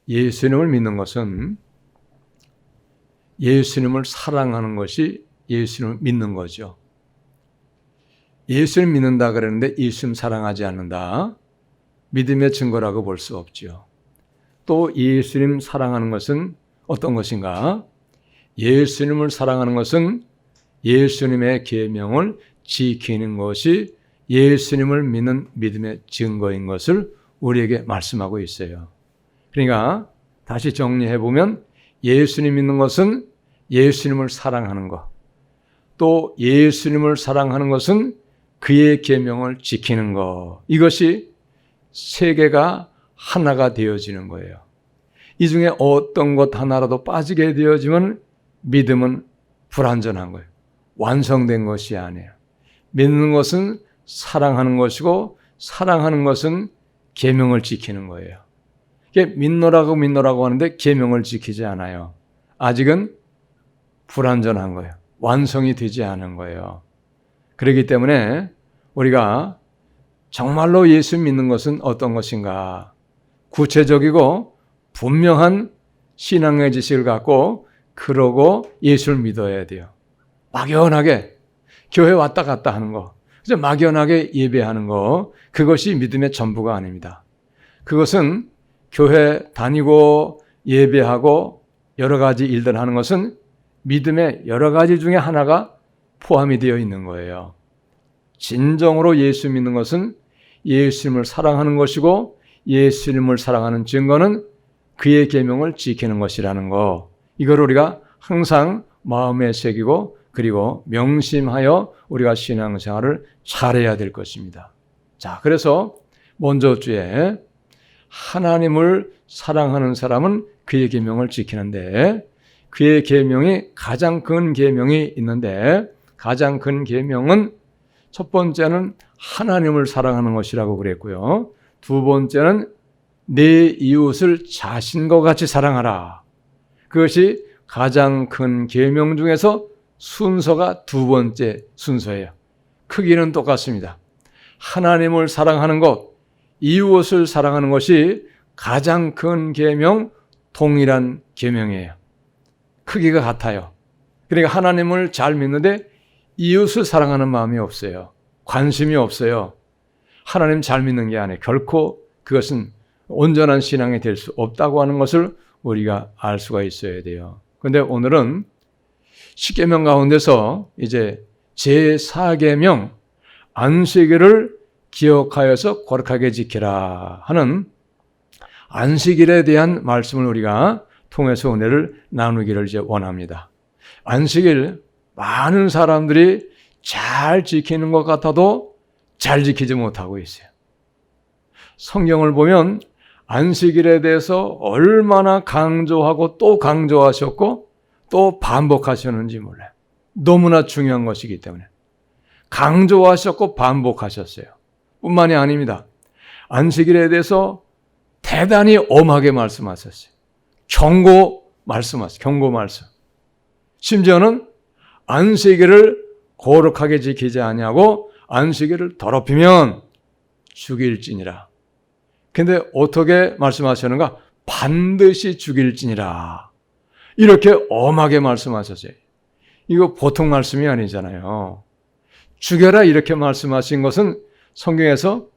예수님을 믿는 것은 예수님을 사랑하는 것이 예수님을 믿는 거죠. 예수님 믿는다 그러는데 예수님 사랑하지 않는다. 믿음의 증거라고 볼 수 없죠. 또 예수님 사랑하는 것은 어떤 것인가? 예수님을 사랑하는 것은 예수님의 계명을 지키는 것이 예수님을 믿는 믿음의 증거인 것을 우리에게 말씀하고 있어요. 그러니까 다시 정리해 보면 예수님 믿는 것은 예수님을 사랑하는 것, 또 예수님을 사랑하는 것은 그의 계명을 지키는 것, 이것이 세 개가 하나가 되어지는 거예요. 이 중에 어떤 것 하나라도 빠지게 되어지면 믿음은 불완전한 거예요. 완성된 것이 아니에요. 믿는 것은 사랑하는 것이고 사랑하는 것은 계명을 지키는 거예요. 믿노라고 하는데 계명을 지키지 않아요. 아직은 불완전한 거예요. 완성이 되지 않은 거예요. 그렇기 때문에 우리가 정말로 예수 믿는 것은 어떤 것인가? 구체적이고 분명한 신앙의 지식을 갖고 그러고 예수를 믿어야 돼요. 막연하게 교회 왔다 갔다 하는 거, 막연하게 예배하는 거, 그것이 믿음의 전부가 아닙니다. 그것은 교회 다니고 예배하고 여러 가지 일들 하는 것은 믿음의 여러 가지 중에 하나가 포함이 되어 있는 거예요. 진정으로 예수 믿는 것은 예수님을 사랑하는 것이고 예수님을 사랑하는 증거는 그의 계명을 지키는 것이라는 거, 이걸 우리가 항상 마음에 새기고 그리고 명심하여 우리가 신앙생활을 잘해야 될 것입니다. 자, 그래서 먼저 주에 하나님을 사랑하는 사람은 그의 계명을 지키는데, 그의 계명이 가장 큰 계명이 있는데, 가장 큰 계명은 첫 번째는 하나님을 사랑하는 것이라고 그랬고요. 두 번째는 내 이웃을 자신과 같이 사랑하라. 그것이 가장 큰 계명 중에서 순서가 두 번째 순서예요. 크기는 똑같습니다. 하나님을 사랑하는 것, 이웃을 사랑하는 것이 가장 큰 계명, 동일한 계명이에요. 크기가 같아요. 그러니까 하나님을 잘 믿는데 이웃을 사랑하는 마음이 없어요. 관심이 없어요. 하나님 잘 믿는 게 아니에요. 결코 그것은 온전한 신앙이 될 수 없다고 하는 것을 우리가 알 수가 있어야 돼요. 그런데 오늘은 10계명 가운데서 이제 제4계명 안식일을 기억하여서 거룩하게 지키라 하는 안식일에 대한 말씀을 우리가 통해서 은혜를 나누기를 이제 원합니다. 안식일 많은 사람들이 잘 지키는 것 같아도 잘 지키지 못하고 있어요. 성경을 보면 안식일에 대해서 얼마나 강조하고 또 강조하셨고 또 반복하셨는지 몰라요. 너무나 중요한 것이기 때문에 강조하셨고 반복하셨어요. 뿐만이 아닙니다. 안식일에 대해서 대단히 엄하게 말씀하셨어요. 경고 말씀. 심지어는 안식일을 거룩하게 지키지 아니하고 안식일을 더럽히면 죽일지니라. 근데 어떻게 말씀하셨는가? 반드시 죽일지니라. 이렇게 엄하게 말씀하셨어요. 이거 보통 말씀이 아니잖아요. 죽여라 이렇게 말씀하신 것은 성경에서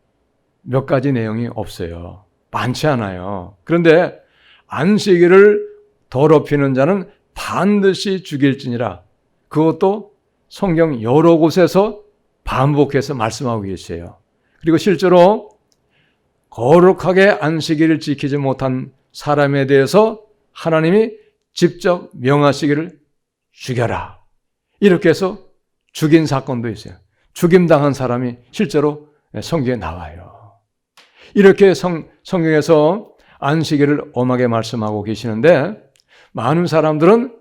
몇 가지 내용이 없어요. 많지 않아요. 그런데 안식일을 더럽히는 자는 반드시 죽일지니라. 그것도 성경 여러 곳에서 반복해서 말씀하고 계세요. 그리고 실제로 거룩하게 안식일을 지키지 못한 사람에 대해서 하나님이 직접 명하시기를 죽여라. 이렇게 해서 죽인 사건도 있어요. 죽임당한 사람이 실제로 성경에 나와요. 이렇게 성경에서 안식일을 엄하게 말씀하고 계시는데 많은 사람들은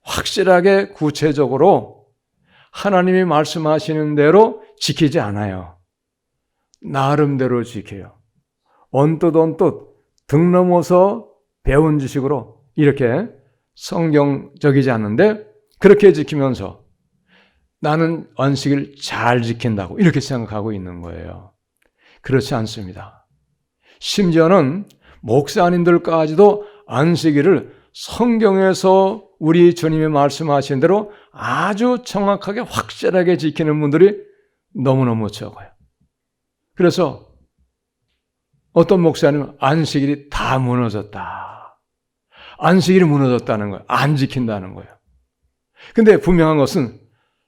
확실하게 구체적으로 하나님이 말씀하시는 대로 지키지 않아요. 나름대로 지켜요. 언뜻 등 넘어서 배운 지식으로 이렇게 성경적이지 않는데 그렇게 지키면서 나는 안식일 잘 지킨다고 이렇게 생각하고 있는 거예요. 그렇지 않습니다. 심지어는 목사님들까지도 안식일을 성경에서 우리 주님이 말씀하신 대로 아주 정확하게 확실하게 지키는 분들이 너무너무 적어요. 그래서 어떤 목사님은 안식일이 다 무너졌다. 안식일이 무너졌다는 거예요. 안 지킨다는 거예요. 근데 분명한 것은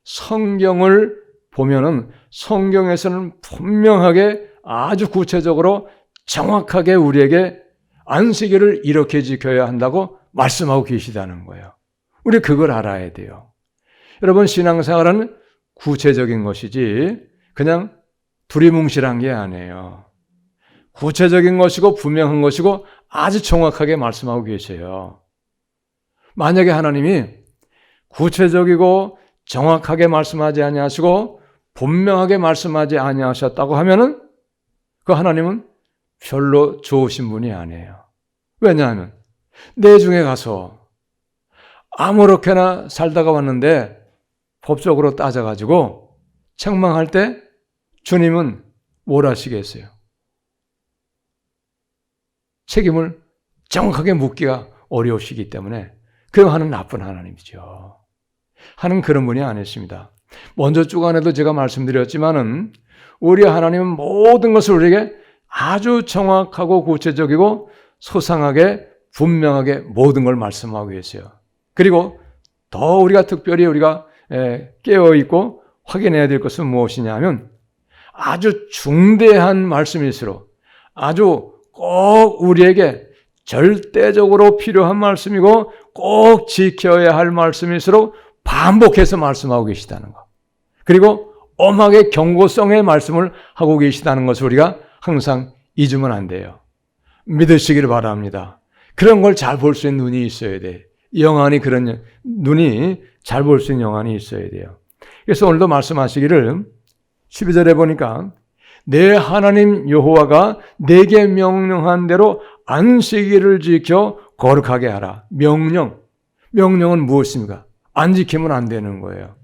성경을 보면은 성경에서는 분명하게 아주 구체적으로 정확하게 우리에게 안식일을 이렇게 지켜야 한다고 말씀하고 계시다는 거예요. 우리 그걸 알아야 돼요. 여러분, 신앙생활은 구체적인 것이지 그냥 두리뭉실한 게 아니에요. 구체적인 것이고 분명한 것이고 아주 정확하게 말씀하고 계세요. 만약에 하나님이 구체적이고 정확하게 말씀하지 아니하시고 분명하게 말씀하지 아니하셨다고 하면은 그 하나님은 별로 좋으신 분이 아니에요. 왜냐하면 내 중에 가서 아무렇게나 살다가 왔는데 법적으로 따져가지고 책망할 때 주님은 뭘 하시겠어요? 책임을 정확하게 묻기가 어려우시기 때문에 그 하는 나쁜 하나님이죠. 하는 그런 분이 아니십니다. 먼저 주간에도 제가 말씀드렸지만은 우리 하나님은 모든 것을 우리에게 아주 정확하고 구체적이고 소상하게 분명하게 모든 걸 말씀하고 계세요. 그리고 더 우리가 특별히 우리가 깨어있고 확인해야 될 것은 무엇이냐 하면 아주 중대한 말씀일수록 아주 꼭 우리에게 절대적으로 필요한 말씀이고 꼭 지켜야 할 말씀일수록 반복해서 말씀하고 계시다는 것. 그리고 엄하게 경고성의 말씀을 하고 계시다는 것을 우리가 항상 잊으면 안 돼요. 믿으시기를 바랍니다. 그런 걸 잘 볼 수 있는 눈이 있어야 돼. 영안이 그런 눈이 잘 볼 수 있는 영안이 있어야 돼요. 그래서 오늘도 말씀하시기를 12절에 보니까 내 하나님 여호와가 내게 명령한 대로 안식일을 지켜 거룩하게 하라. 명령은 무엇입니까? 안 지키면 안 되는 거예요.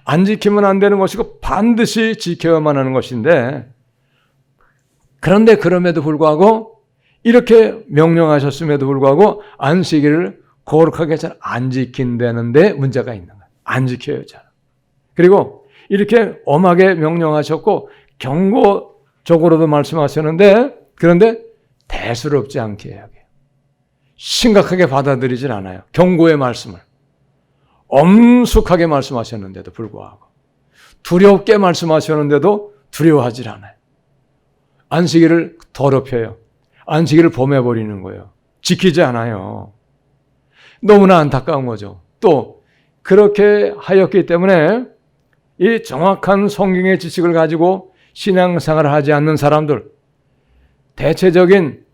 안 지키면 안 되는 것이고 반드시 지켜야만 하는 것인데 그런데 그럼에도 불구하고 이렇게 명령하셨음에도 불구하고 안식일을 거룩하게 잘 안 지킨다는데 문제가 있는 거예요. 안 지켜요, 잘. 그리고 이렇게 엄하게 명령하셨고 경고적으로도 말씀하셨는데 그런데 대수롭지 않게 해야 해요. 심각하게 받아들이질 않아요. 경고의 말씀을. 엄숙하게 말씀하셨는데도 불구하고 두렵게 말씀하셨는데도 두려워하질 않아요. 안식일을 더럽혀요. 안식일을 범해버리는 거예요. 지키지 않아요. 너무나 안타까운 거죠. 또 그렇게 하였기 때문에 이 정확한 성경의 지식을 가지고 신앙생활을 하지 않는 사람들, 대체적인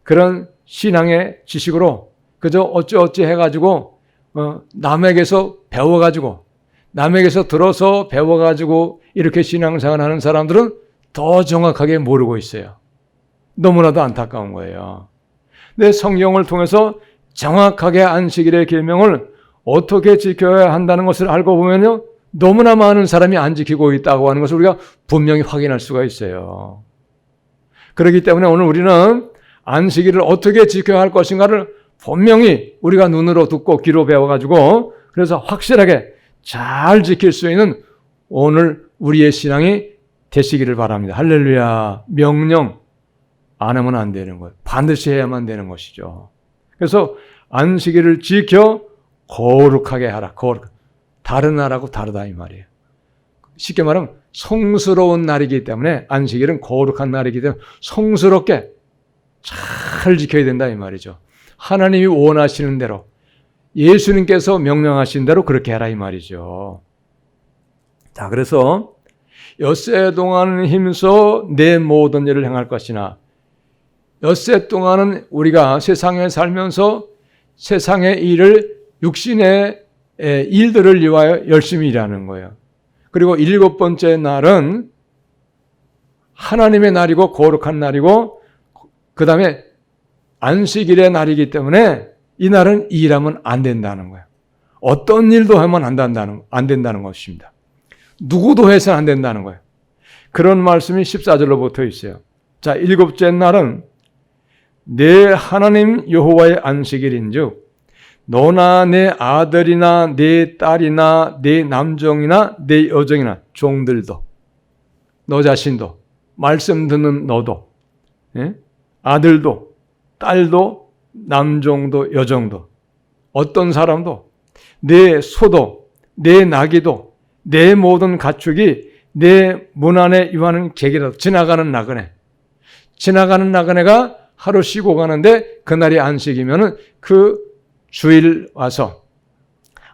그런 신앙의 지식으로 그저 어찌어찌 해가지고 남에게서 배워가지고 남에게서 들어서 배워가지고 이렇게 신앙생활하는 사람들은 더 정확하게 모르고 있어요. 너무나도 안타까운 거예요. 근데 성경을 통해서 정확하게 안식일의 계명을 어떻게 지켜야 한다는 것을 알고 보면요, 너무나 많은 사람이 안 지키고 있다고 하는 것을 우리가 분명히 확인할 수가 있어요. 그렇기 때문에 오늘 우리는 안식일을 어떻게 지켜야 할 것인가를 분명히 우리가 눈으로 듣고 귀로 배워가지고 그래서 확실하게 잘 지킬 수 있는 오늘 우리의 신앙이 되시기를 바랍니다. 할렐루야. 명령 안 하면 안 되는 거예요. 반드시 해야만 되는 것이죠. 그래서 안식일을 지켜 거룩하게 하라. 다른 날하고 다르다 이 말이에요. 쉽게 말하면 성스러운 날이기 때문에 안식일은 거룩한 날이기 때문에 성스럽게 잘 지켜야 된다 이 말이죠. 하나님이 원하시는 대로 예수님께서 명령하신 대로 그렇게 하라 이 말이죠. 자, 그래서 엿새 동안은 힘써 내 모든 일을 행할 것이나 엿새 동안은 우리가 세상에 살면서 세상의 일을 육신의 일들을 위하여 열심히 일하는 거예요. 그리고 7번째 날은 하나님의 날이고 거룩한 날이고 그 다음에 안식일의 날이기 때문에 이 날은 일하면 안 된다는 거예요. 어떤 일도 하면 안 된다는 것입니다. 누구도 해서는 안 된다는 거예요. 그런 말씀이 14절로 붙어 있어요. 자, 7째 날은 내 하나님 여호와의 안식일인즉 너나 내 아들이나 내 딸이나 내 남종이나 내 여종이나 종들도 너 자신도 말씀 듣는 너도 아들도 딸도 남종도 여종도 어떤 사람도 내 소도 내 나귀도 내 모든 가축이 내 문 안에 임하는 객이라도 지나가는 나그네가 하루 쉬고 가는데 그날이 안식이면은 그 주일 와서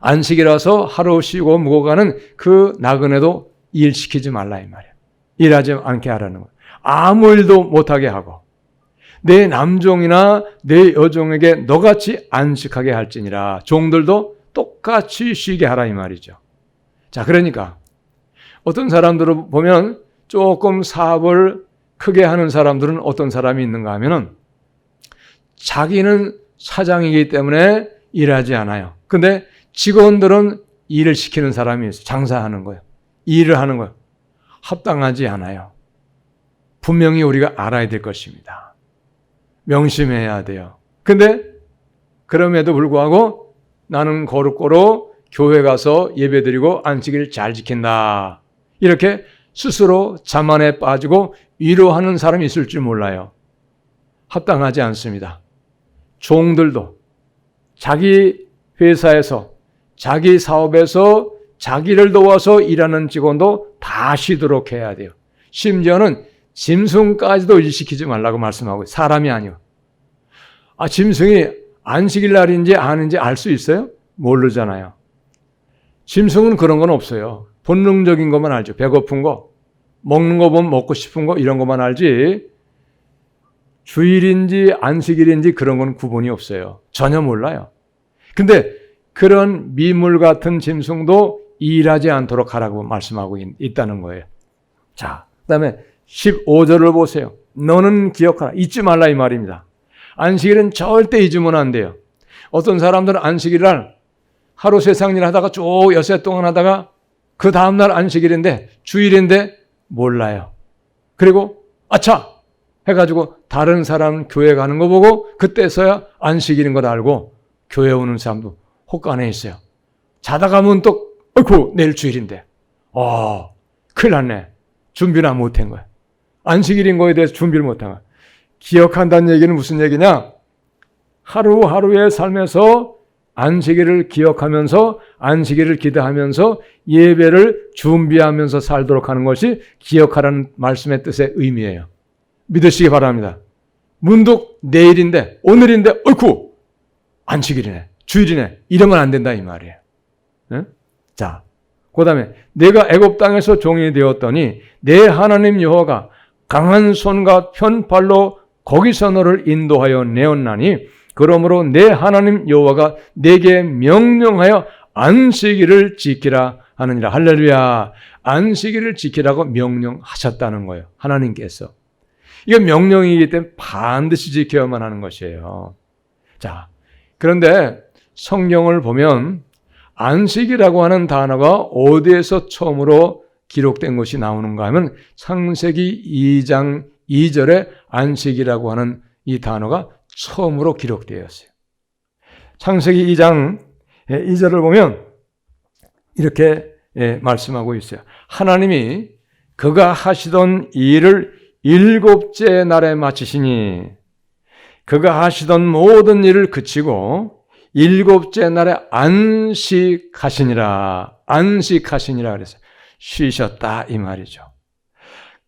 안식이라서 하루 쉬고 묵어가는 그 나그네도 일시키지 말라 이 말이야. 일하지 않게 하라는 거야. 아무 일도 못하게 하고 내 남종이나 내 여종에게 너같이 안식하게 할지니라. 종들도 똑같이 쉬게 하라 이 말이죠. 자, 그러니까 어떤 사람들을 보면 조금 사업을 크게 하는 사람들은 어떤 사람이 있는가 하면은 자기는 사장이기 때문에 일하지 않아요. 근데 직원들은 일을 시키는 사람이 있어요. 장사하는 거예요. 일을 하는 거예요. 합당하지 않아요. 분명히 우리가 알아야 될 것입니다. 명심해야 돼요. 근데 그럼에도 불구하고 나는 거룩고로 교회 가서 예배드리고 안식일 잘 지킨다. 이렇게 스스로 자만에 빠지고 위로하는 사람이 있을 줄 몰라요. 합당하지 않습니다. 종들도 자기 회사에서 자기 사업에서 자기를 도와서 일하는 직원도 다 쉬도록 해야 돼요. 심지어는 짐승까지도 일시키지 말라고 말씀하고 사람이 아니요. 짐승이 안식일 날인지 아닌지 알 수 있어요? 모르잖아요. 짐승은 그런 건 없어요. 본능적인 것만 알죠. 배고픈 거, 먹는 거 보면 먹고 싶은 거 이런 것만 알지 주일인지 안식일인지 그런 건 구분이 없어요. 전혀 몰라요. 근데 그런 미물 같은 짐승도 일하지 않도록 하라고 말씀하고 있다는 거예요. 자, 그다음에 15절을 보세요. 너는 기억하라. 잊지 말라 이 말입니다. 안식일은 절대 잊으면 안 돼요. 어떤 사람들은 안식일 날 하루 세상 일 하다가 쭉 여세 동안 하다가 그 다음날 안식일인데 주일인데 몰라요. 그리고 아차 해가지고 다른 사람 교회 가는 거 보고 그때서야 안식일인 걸 알고 교회 오는 사람도 혹간에 있어요. 자다가 문득 어이구 내일 주일인데 큰일 났네. 준비나 못한 거야. 안식일인 거에 대해서 준비를 못한 거야. 기억한다는 얘기는 무슨 얘기냐? 하루하루의 삶에서 안식일을 기억하면서 안식일을 기도하면서 예배를 준비하면서 살도록 하는 것이 기억하라는 말씀의 뜻의 의미예요. 믿으시기 바랍니다. 문득 내일인데 오늘인데 어이쿠 안식일이네 주일이네 이러면 안 된다 이 말이에요. 네? 자, 그 다음에 내가 애굽 땅에서 종이 되었더니 내 하나님 여호와가 강한 손과 편팔로 거기서 너를 인도하여 내었나니 그러므로 내 하나님 여호와가 내게 명령하여 안식일을 지키라 하느니라. 할렐루야. 안식일을 지키라고 명령하셨다는 거예요. 하나님께서. 이건 명령이기 때문에 반드시 지켜야만 하는 것이에요. 자, 그런데 성경을 보면 안식이라고 하는 단어가 어디에서 처음으로 기록된 것이 나오는가 하면 창세기 2장 2절에 안식이라고 하는 이 단어가 처음으로 기록되었어요. 창세기 2장 2절을 보면 이렇게 말씀하고 있어요. 하나님이 그가 하시던 일을 일곱째 날에 마치시니 그가 하시던 모든 일을 그치고 일곱째 날에 안식하시니라. 안식하시니라 그랬어요. 쉬셨다 이 말이죠.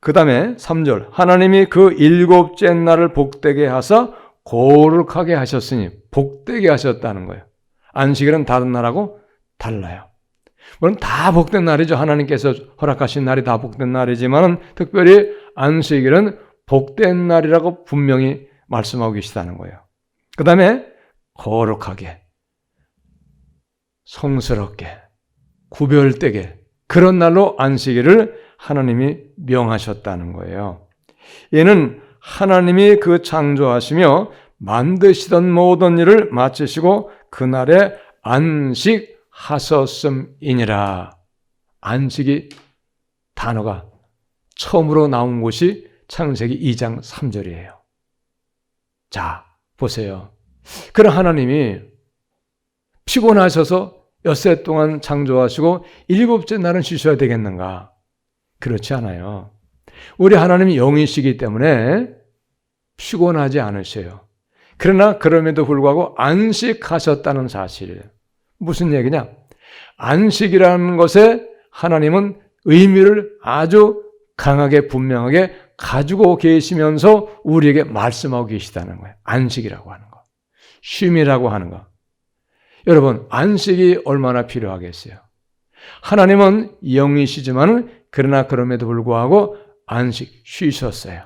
그 다음에 3절 하나님이 그 일곱째 날을 복되게 하사 거룩하게 하셨으니 복되게 하셨다는 거예요. 안식일은 다른 날하고 달라요. 물론 다 복된 날이죠. 하나님께서 허락하신 날이 다 복된 날이지만 특별히 안식일은 복된 날이라고 분명히 말씀하고 계시다는 거예요. 그 다음에 거룩하게 성스럽게 구별되게 그런 날로 안식일을 하나님이 명하셨다는 거예요. 얘는 하나님이 그 창조하시며 만드시던 모든 일을 마치시고 그날에 안식하셨음이니라. 안식이 단어가 처음으로 나온 곳이 창세기 2장 3절이에요. 자, 보세요. 그런 하나님이 피곤하셔서 엿새 동안 창조하시고 일곱째 날은 쉬셔야 되겠는가? 그렇지 않아요. 우리 하나님이 영이시기 때문에 피곤하지 않으셔요. 그러나 그럼에도 불구하고 안식하셨다는 사실. 무슨 얘기냐? 안식이라는 것에 하나님은 의미를 아주 강하게 분명하게 가지고 계시면서 우리에게 말씀하고 계시다는 거예요. 안식이라고 하는 거. 쉼이라고 하는 거. 여러분, 안식이 얼마나 필요하겠어요? 하나님은 영이시지만 그러나 그럼에도 불구하고 안식, 쉬셨어요.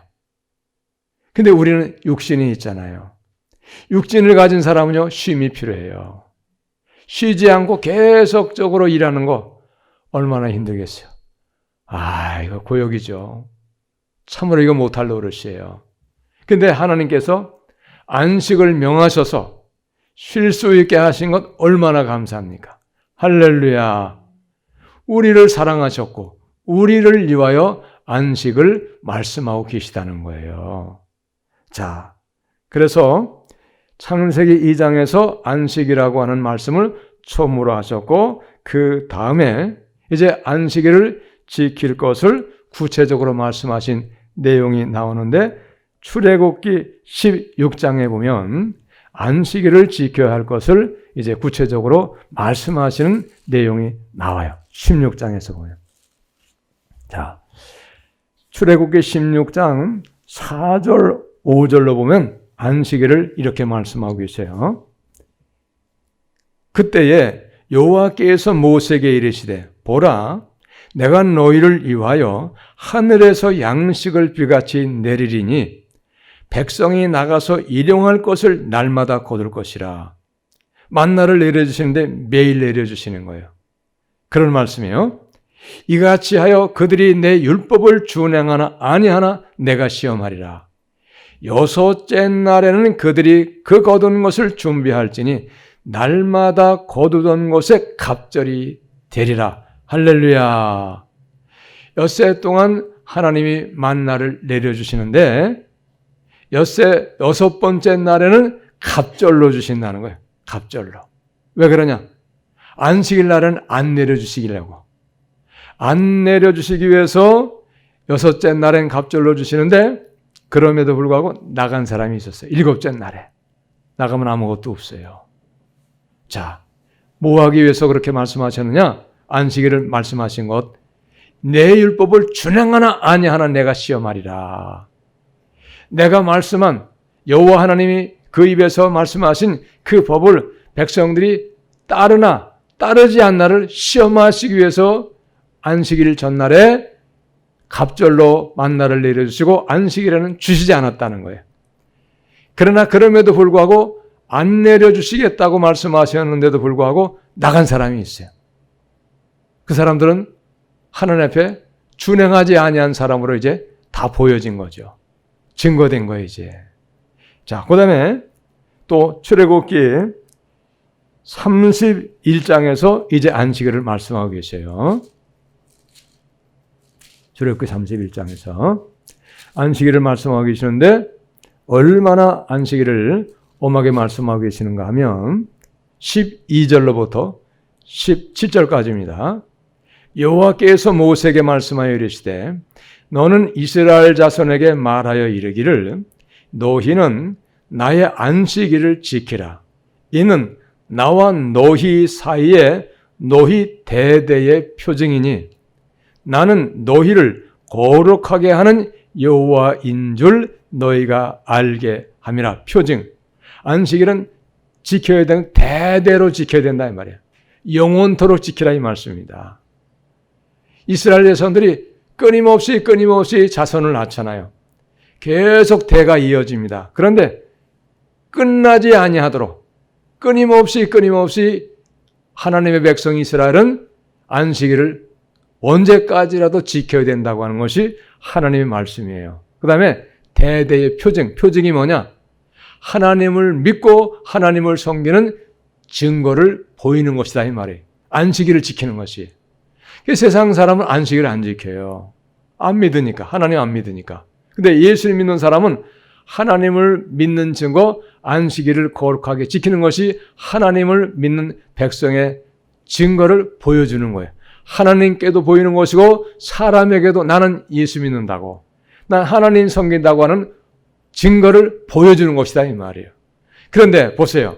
근데 우리는 육신이 있잖아요. 육신을 가진 사람은요, 쉼이 필요해요. 쉬지 않고 계속적으로 일하는 거 얼마나 힘들겠어요. 이거 고역이죠. 참으로 이거 못할 노릇이에요. 근데 하나님께서 안식을 명하셔서 쉴 수 있게 하신 것 얼마나 감사합니까? 할렐루야. 우리를 사랑하셨고 우리를 위하여 안식을 말씀하고 계시다는 거예요. 자, 그래서 창세기 2장에서 안식이라고 하는 말씀을 처음으로 하셨고 그 다음에 이제 안식일을 지킬 것을 구체적으로 말씀하신 내용이 나오는데 출애굽기 16장에 보면 안식일을 지켜야 할 것을 이제 구체적으로 말씀하시는 내용이 나와요. 16장에서 보면. 자, 출애굽기 16장 4절, 5절로 보면 안식일을 이렇게 말씀하고 계세요. 그때에 여호와께서 모세에게 이르시되 보라 내가 너희를 위하여 하늘에서 양식을 비같이 내리리니 백성이 나가서 일용할 것을 날마다 거둘 것이라. 만나를 내려주시는데 매일 내려주시는 거예요. 그런 말씀이에요. 이같이 하여 그들이 내 율법을 준행하나 아니하나 내가 시험하리라. 여섯째 날에는 그들이 그 거둔 것을 준비할지니 날마다 거두던 것에 갑절이 되리라. 할렐루야. 엿새 동안 하나님이 만나를 내려주시는데 여섯 번째 날에는 갑절로 주신다는 거예요. 갑절로. 왜 그러냐? 안식일 날은 안 내려주시려고. 안 내려주시기 위해서 여섯째 날엔 갑절로 주시는데 그럼에도 불구하고 나간 사람이 있었어요. 일곱째 날에. 나가면 아무것도 없어요. 자, 뭐 하기 위해서 그렇게 말씀하셨느냐? 안식일을 말씀하신 것. 내 율법을 준행하나 아니하나 내가 시험하리라. 내가 말씀한 여호와 하나님이 그 입에서 말씀하신 그 법을 백성들이 따르나 따르지 않나를 시험하시기 위해서 안식일 전날에 갑절로 만나를 내려주시고 안식일에는 주시지 않았다는 거예요. 그러나 그럼에도 불구하고 안 내려주시겠다고 말씀하셨는데도 불구하고 나간 사람이 있어요. 그 사람들은 하나님 앞에 준행하지 아니한 사람으로 이제 다 보여진 거죠. 증거된 거예요, 이제. 자, 그 다음에 또 출애굽기 31장에서 이제 안식일을 말씀하고 계세요. 출애굽기 31장에서 안식일을 말씀하고 계시는데 얼마나 안식일을 엄하게 말씀하고 계시는가 하면 12절로부터 17절까지입니다. 여호와께서 모세에게 말씀하여 이르시되 너는 이스라엘 자손에게 말하여 이르기를 너희는 나의 안식일을 지키라. 이는 나와 너희 사이에 너희 대대의 표징이니 나는 너희를 거룩하게 하는 여호와인 줄 너희가 알게 함이라. 표징. 안식일은 지켜야 되는 대대로 지켜야 된다 이 말이에요. 영원토록 지키라 이 말씀입니다. 이스라엘 자손들이 끊임없이 자손을 낳잖아요. 계속 대가 이어집니다. 그런데 끝나지 아니하도록 끊임없이 하나님의 백성 이스라엘은 안식일을 언제까지라도 지켜야 된다고 하는 것이 하나님의 말씀이에요. 그 다음에 대대의 표징이 뭐냐? 하나님을 믿고 하나님을 섬기는 증거를 보이는 것이다 이 말이에요. 안식일을 지키는 것이. 세상 사람은 안식일을 안 지켜요. 안 믿으니까. 하나님 안 믿으니까. 근데 예수를 믿는 사람은 하나님을 믿는 증거, 안식일을 거룩하게 지키는 것이 하나님을 믿는 백성의 증거를 보여주는 거예요. 하나님께도 보이는 것이고 사람에게도 나는 예수 믿는다고, 난 하나님 섬긴다고 하는 증거를 보여주는 것이다 이 말이에요. 그런데 보세요.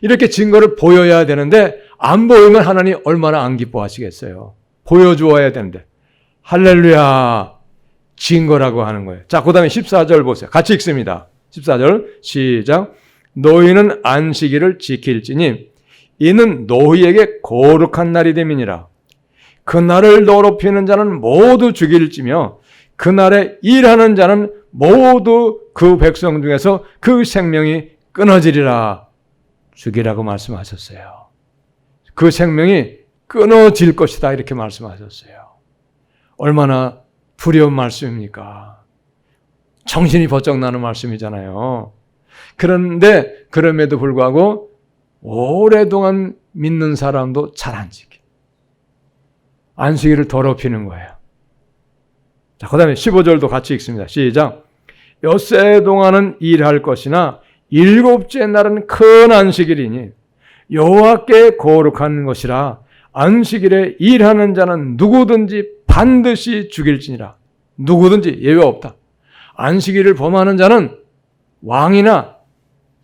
이렇게 증거를 보여야 되는데 안 보이면 하나님 얼마나 안 기뻐하시겠어요. 보여주어야 되는데. 할렐루야, 증거라고 하는 거예요. 자, 그 다음에 14절 보세요. 같이 읽습니다. 14절 시작. 너희는 안식일을 지킬지니 이는 너희에게 거룩한 날이 됨이니라. 그날을 더럽히는 자는 모두 죽일지며 그날에 일하는 자는 모두 그 백성 중에서 그 생명이 끊어지리라. 죽이라고 말씀하셨어요. 그 생명이 끊어질 것이다 이렇게 말씀하셨어요. 얼마나 두려운 말씀입니까? 정신이 번쩍 나는 말씀이잖아요. 그런데 그럼에도 불구하고 오랫동안 믿는 사람도 잘 안 지켜. 안식일을 더럽히는 거예요. 자, 그 다음에 15절도 같이 읽습니다. 시작. 엿새 동안은 일할 것이나 일곱째 날은 큰 안식일이니 여호와께 거룩한 것이라. 안식일에 일하는 자는 누구든지 반드시 죽일지니라. 누구든지 예외 없다. 안식일을 범하는 자는 왕이나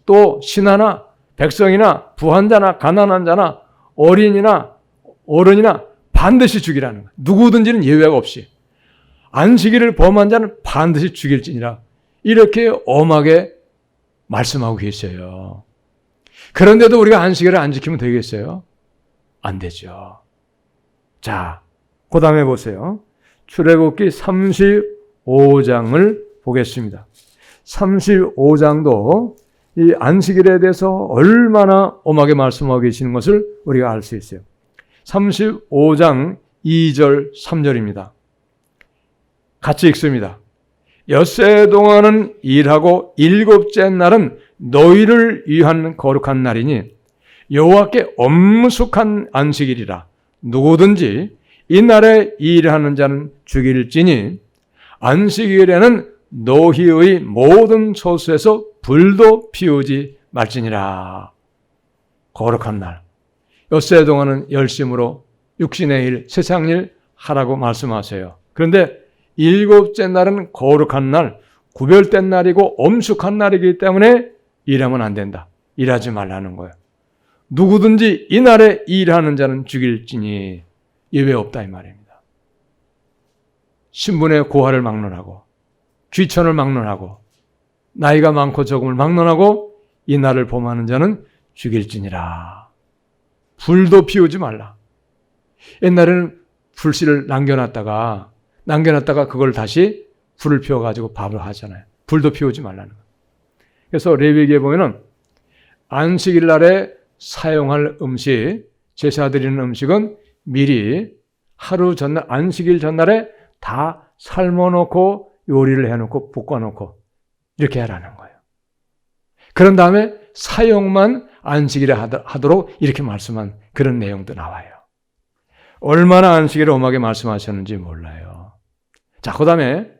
또 신하나 백성이나 부한자나 가난한 자나 어린이나 어른이나 반드시 죽이라는 거예요. 누구든지는 예외가 없이. 안식일을 범한 자는 반드시 죽일지니라. 이렇게 엄하게 말씀하고 계셔요. 그런데도 우리가 안식일을 안 지키면 되겠어요? 안 되죠. 자, 그 다음에 보세요. 출애굽기 35장을 보겠습니다. 35장도 이 안식일에 대해서 얼마나 엄하게 말씀하고 계시는 것을 우리가 알 수 있어요. 35장 2절 3절입니다. 같이 읽습니다. 엿새 동안은 일하고 일곱째 날은 너희를 위한 거룩한 날이니 여호와께 엄숙한 안식일이라. 누구든지 이 날에 일하는 자는 죽일지니 안식일에는 너희의 모든 소수에서 불도 피우지 말지니라. 거룩한 날. 엿새 동안은 열심으로 육신의 일, 세상 일 하라고 말씀하세요. 그런데 일곱째 날은 거룩한 날, 구별된 날이고 엄숙한 날이기 때문에 일하면 안 된다. 일하지 말라는 거예요. 누구든지 이 날에 일하는 자는 죽일지니 예외 없다 이 말입니다. 신분의 고하를 막론하고 귀천을 막론하고 나이가 많고 적음을 막론하고 이 날을 범하는 자는 죽일지니라. 불도 피우지 말라. 옛날에는 불씨를 남겨놨다가 그걸 다시 불을 피워가지고 밥을 하잖아요. 불도 피우지 말라는 거예요. 그래서 레위기에 보면은 안식일 날에 사용할 음식, 제사 드리는 음식은 미리 하루 전날, 안식일 전날에 다 삶아놓고 요리를 해놓고 볶아놓고 이렇게 하라는 거예요. 그런 다음에 사용만 안식일에 하도록 이렇게 말씀한 그런 내용도 나와요. 얼마나 안식일을 엄하게 말씀하셨는지 몰라요. 자, 그 다음에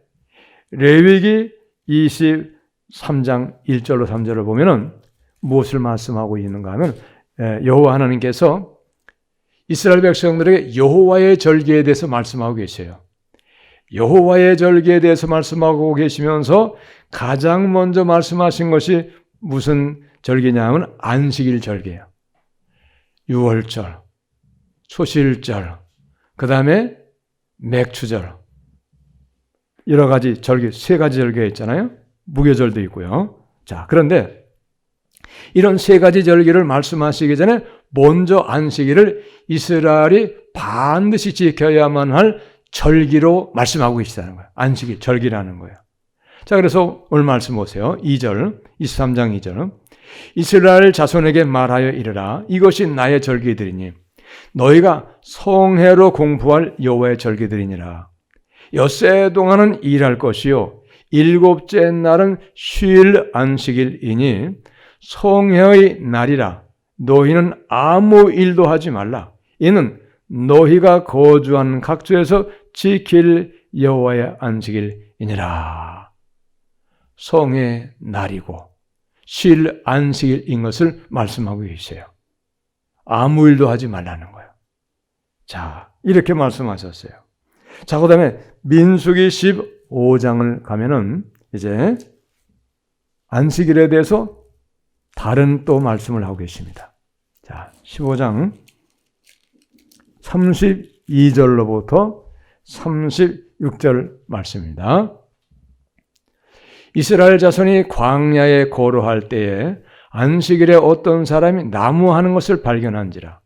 레위기 23장 1절로 3절을 보면은 무엇을 말씀하고 있는가 하면 여호와 하나님께서 이스라엘 백성들에게 여호와의 절기에 대해서 말씀하고 계세요. 여호와의 절기에 대해서 말씀하고 계시면서 가장 먼저 말씀하신 것이 무슨 절기냐 하면 안식일 절기예요. 유월절, 초실절, 그 다음에 맥추절, 여러 가지 절기, 세 가지 절기가 있잖아요. 무교절도 있고요. 자, 그런데 이런 세 가지 절기를 말씀하시기 전에 먼저 안식일을 이스라엘이 반드시 지켜야만 할 절기로 말씀하고 계시다는 거예요. 안식일, 절기라는 거예요. 자, 그래서 오늘 말씀 보세요. 2절, 23장 2절. 이스라엘 자손에게 말하여 이르라. 이것이 나의 절기들이니 너희가 성회로 공부할 여호와의 절기들이니라. 엿새 동안은 일할 것이요 일곱째 날은 쉴 안식일이니 성회의 날이라. 너희는 아무 일도 하지 말라. 이는 너희가 거주하는 각주에서 지킬 여호와의 안식일이니라. 성의 날이고 쉴 안식일인 것을 말씀하고 계세요. 아무 일도 하지 말라는 거예요. 자, 이렇게 말씀하셨어요. 자, 그 다음에 민수기 15장을 가면은 이제 안식일에 대해서 다른 또 말씀을 하고 계십니다. 자, 15장 32절로부터 36절 말씀입니다. 이스라엘 자손이 광야에 거류할 때에 안식일에 어떤 사람이 나무하는 것을 발견한지라.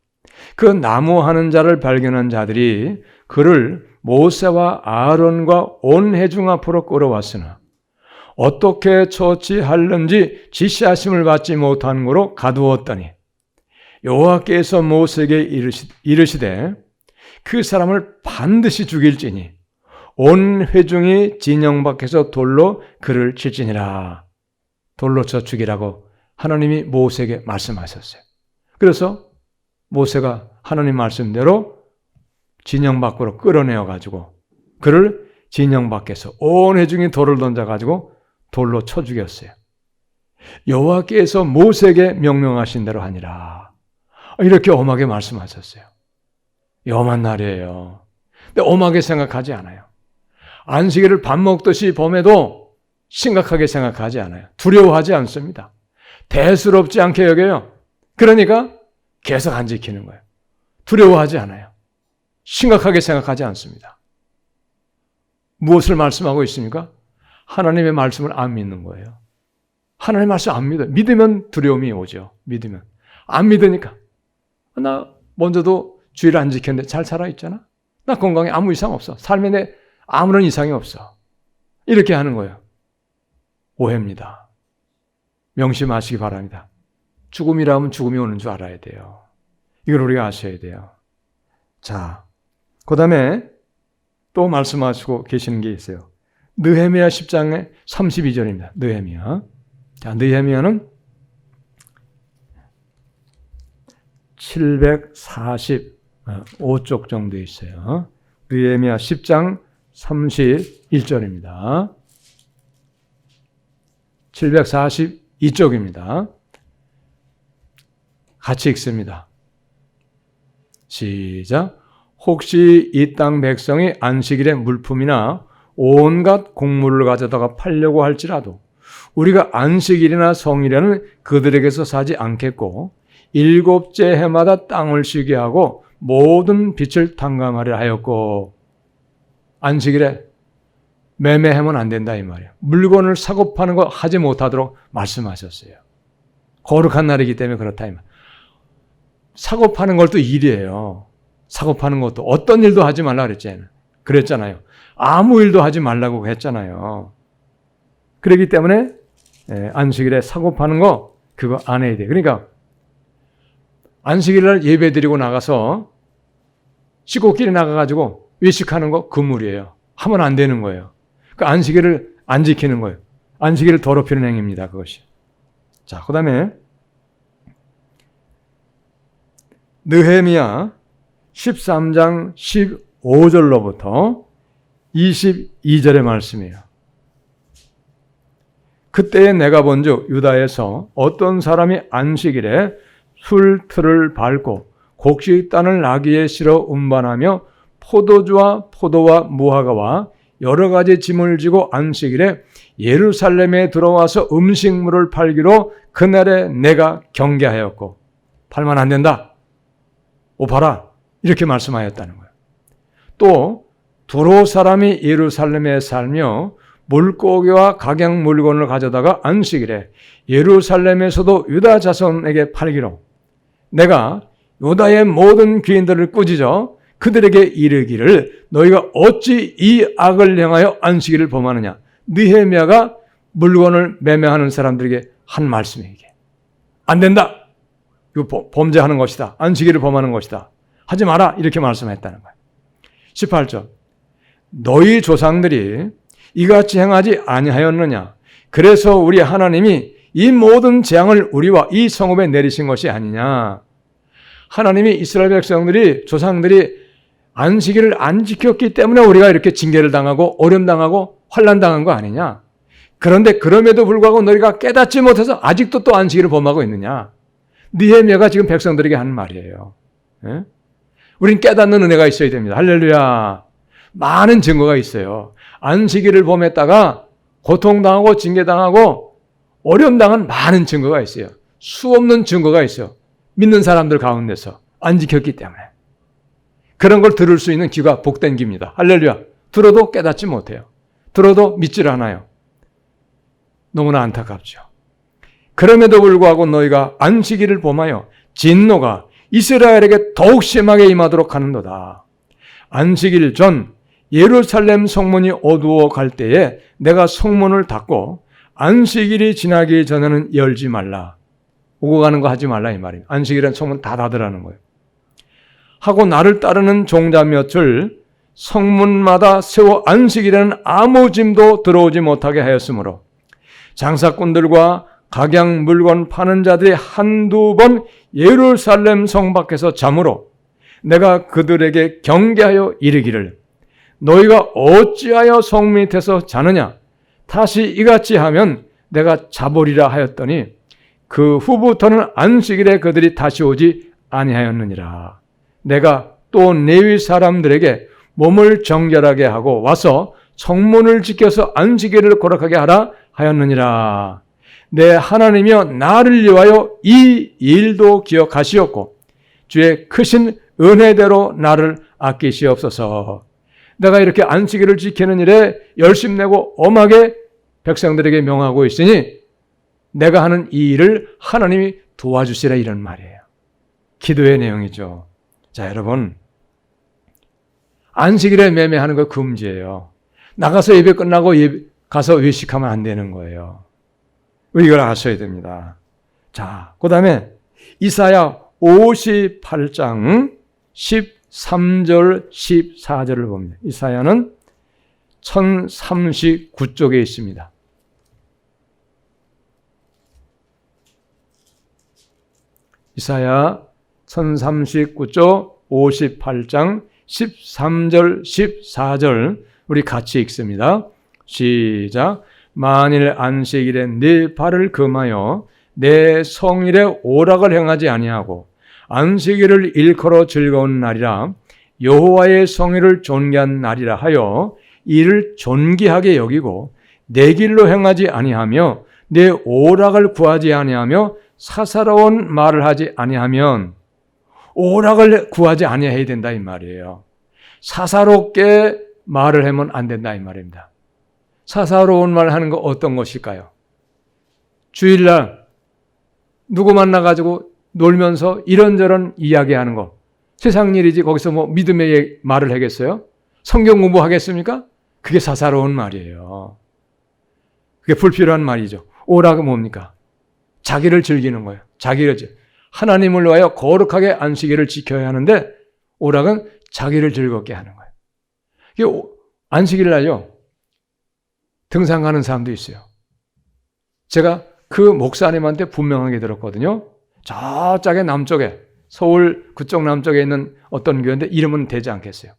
그 나무하는 자를 발견한 자들이 그를 모세와 아론과 온 회중 앞으로 끌어왔으나 어떻게 처치하는지 지시하심을 받지 못한 거로 가두었더니 여호와께서 모세에게 이르시되 그 사람을 반드시 죽일지니 온 회중이 진영 밖에서 돌로 그를 칠지니라. 돌로 쳐 죽이라고 하나님이 모세에게 말씀하셨어요. 그래서 모세가 하나님 말씀대로 진영 밖으로 끌어내어 가지고 그를 진영 밖에서 온 회중이 돌을 던져 가지고 돌로 쳐 죽였어요. 여호와께서 모세에게 명령하신 대로 하니라. 이렇게 엄하게 말씀하셨어요. 엄한 날이에요. 근데 엄하게 생각하지 않아요. 안식일을 밥 먹듯이 범해도 심각하게 생각하지 않아요. 두려워하지 않습니다. 대수롭지 않게 여겨요. 그러니까 계속 안 지키는 거예요. 두려워하지 않아요. 심각하게 생각하지 않습니다. 무엇을 말씀하고 있습니까? 하나님의 말씀을 안 믿는 거예요. 하나님의 말씀 안 믿어요. 믿으면 두려움이 오죠. 믿으면. 안 믿으니까. 나 먼저도 주일 안 지켰는데 잘 살아있잖아. 나 건강에 아무 이상 없어. 삶에 내 아무런 이상이 없어. 이렇게 하는 거예요. 오해입니다. 명심하시기 바랍니다. 죽음이라면 죽음이 오는 줄 알아야 돼요. 이걸 우리가 아셔야 돼요. 자, 그 다음에 또 말씀하시고 계시는 게 있어요. 느헤미야 10장의 32절입니다. 느헤미야. 자, 느헤미야는 745쪽 정도 있어요. 느헤미야 10장 31절입니다. 742쪽입니다. 같이 읽습니다. 시작. 혹시 이 땅 백성이 안식일에 물품이나 온갖 곡물을 가져다가 팔려고 할지라도 우리가 안식일이나 성일에는 그들에게서 사지 않겠고 일곱째 해마다 땅을 쉬게 하고 모든 빛을 탕감하려 하였고. 안식일에 매매하면 안 된다 이 말이에요. 물건을 사고 파는 거 하지 못하도록 말씀하셨어요. 거룩한 날이기 때문에 그렇다 이 말. 사고 파는 것도 일이에요. 사고 파는 것도 어떤 일도 하지 말라 그랬잖아요. 아무 일도 하지 말라고 했잖아요. 그렇기 때문에 안식일에 사고 파는 거 그거 안 해야 돼. 그러니까 안식일날 예배 드리고 나가서 시골길에 나가가지고 외식하는 거 금물이에요. 하면 안 되는 거예요. 그 안식일을 안 지키는 거예요. 안식일을 더럽히는 행위입니다. 그것이. 자, 그 다음에 느헤미야 13장 15절로부터 22절의 말씀이에요. 그때에 내가 본즉 유다에서 어떤 사람이 안식일에 술틀을 밟고 곡식단을 나귀에 실어 운반하며 포도주와 포도와 무화과와 여러 가지 짐을 지고 안식일에 예루살렘에 들어와서 음식물을 팔기로 그날에 내가 경계하였고. 팔면 안 된다. 오 봐라. 이렇게 말씀하였다는 거예요. 또 두로 사람이 예루살렘에 살며 물고기와 각양 물건을 가져다가 안식일에 예루살렘에서도 유다 자손에게 팔기로 내가 유다의 모든 귀인들을 꾸짖어 그들에게 이르기를 너희가 어찌 이 악을 행하여 안식일을 범하느냐. 느헤미야가 물건을 매매하는 사람들에게 한 말씀이에요. 이게. 안 된다. 이거 범죄하는 것이다. 안식일을 범하는 것이다. 하지 마라. 이렇게 말씀했다는 거예요. 18절. 너희 조상들이 이같이 행하지 아니하였느냐. 그래서 우리 하나님이 이 모든 재앙을 우리와 이 성읍에 내리신 것이 아니냐. 하나님이 이스라엘 백성들이 조상들이 안식일을 안 지켰기 때문에 우리가 이렇게 징계를 당하고 어려움 당하고 환난 당한 거 아니냐. 그런데 그럼에도 불구하고 너희가 깨닫지 못해서 아직도 또 안식일을 범하고 있느냐? 느헤미야가 지금 백성들에게 하는 말이에요. 예? 우린 깨닫는 은혜가 있어야 됩니다. 할렐루야. 많은 증거가 있어요. 안식일을 범했다가 고통당하고 징계당하고 어려움당한 많은 증거가 있어요. 수없는 증거가 있어요. 믿는 사람들 가운데서 안 지켰기 때문에. 그런 걸 들을 수 있는 귀가 복된 귀입니다. 할렐루야. 들어도 깨닫지 못해요. 들어도 믿질 않아요. 너무나 안타깝죠. 그럼에도 불구하고 너희가 안식일을 범하여 진노가 이스라엘에게 더욱 심하게 임하도록 하는도다. 안식일 전 예루살렘 성문이 어두워 갈 때에 내가 성문을 닫고 안식일이 지나기 전에는 열지 말라. 오고 가는 거 하지 말라 이 말이에요. 안식일은 성문 다 닫으라는 거예요. 하고 나를 따르는 종자 몇을 성문마다 세워 안식일에는 아무 짐도 들어오지 못하게 하였으므로 장사꾼들과 각양 물건 파는 자들이 한두 번 예루살렘 성 밖에서 잠으로 내가 그들에게 경계하여 이르기를 너희가 어찌하여 성 밑에서 자느냐 다시 이같이 하면 내가 자보리라 하였더니 그 후부터는 안식일에 그들이 다시 오지 아니하였느니라. 내가 또 레위 사람들에게 몸을 정결하게 하고 와서 성문을 지켜서 안식일을 거룩하게 하라 하였느니라. 내 하나님이여 나를 위하여 이 일도 기억하시옵고 주의 크신 은혜대로 나를 아끼시옵소서. 내가 이렇게 안식일을 지키는 일에 열심내고 엄하게 백성들에게 명하고 있으니 내가 하는 이 일을 하나님이 도와주시라 이런 말이에요. 기도의 내용이죠. 자, 여러분 안식일에 매매하는 거 금지예요. 나가서 예배 끝나고 가서 외식하면 안 되는 거예요. 이걸 아셔야 됩니다. 자, 그 다음에 이사야 58장 13절 14절을 봅니다. 이사야는 1039쪽에 있습니다. 이사야 1039쪽 58장 13절 14절 우리 같이 읽습니다. 시작. 만일 안식일에 네 발을 금하여 내 성일에 오락을 행하지 아니하고 안식일을 일컬어 즐거운 날이라 여호와의 성일을 존귀한 날이라 하여 이를 존귀하게 여기고 내 길로 행하지 아니하며 내 오락을 구하지 아니하며 사사로운 말을 하지 아니하면 오락을 구하지 아니해야 된다 이 말이에요. 사사롭게 말을 하면 안 된다 이 말입니다. 사사로운 말 하는 거 어떤 것일까요? 주일날 누구 만나가지고 놀면서 이런저런 이야기하는 거 세상 일이지 거기서 뭐 믿음의 말을 하겠어요? 성경 공부하겠습니까? 그게 사사로운 말이에요. 그게 불필요한 말이죠. 오락은 뭡니까? 자기를 즐기는 거예요. 자기를 하나님을 위하여 거룩하게 안식일을 지켜야 하는데 오락은 자기를 즐겁게 하는 거예요. 이게 안식일 날요. 등산 가는 사람도 있어요. 제가 그 목사님한테 분명하게 들었거든요. 저쪽에 남쪽에 서울 그쪽 남쪽에 있는 어떤 교회인데 이름은 되지 않겠어요.